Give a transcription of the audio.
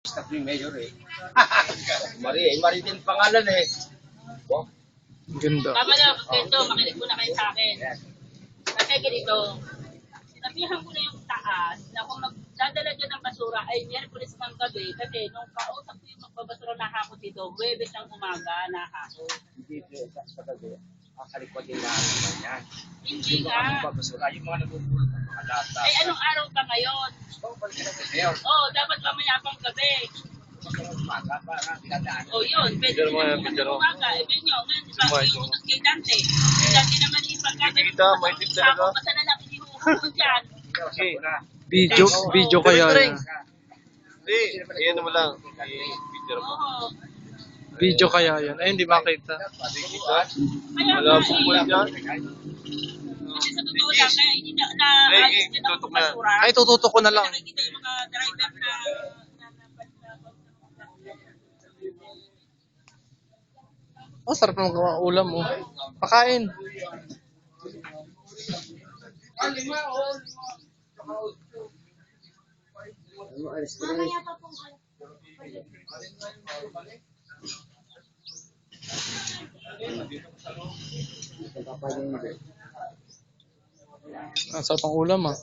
Stop yung mayor eh. Marie din pangalan eh. Wow. Ganda. Tama na, ganito, makinig muna kayo sa akin. Kasi ganito, sinabihan ko na yung taas na kung magdadala dyan ng basura ay Miyerkules ng gabi kasi nung kausap ko yung magbabasura na ako dito, Huwebes ng umaga na ako. Hindi sa gabi. Kalikod din namin yan. Hindi nga. Babasura yung mga nabubulot ng mga lata. Ay, anong araw ba ngayon? Oo, dapat mamaya pang gabi. O yun, pwede rin naman ng umaga. Eh, nyo, ngayon, di ba, yung utos kay Dante. Si Dante naman yung pagkagaling sa ako, basta na lang inihuhukot dyan. Video kaya yan. Hindi, iyan mo lang. I-picture mo. Oo. Video kaya yan. Ay, hindi makita. Kaya Wala nga, pong wala dyan. kasi sa totoo lang, kaya hindi na ayos din ang tutok na. basura. Ay, tututok ko na lang. Nakikita yung mga driver na Oh, sarap ng ulam mo. Pakain. Ang sarap ng ulam ah.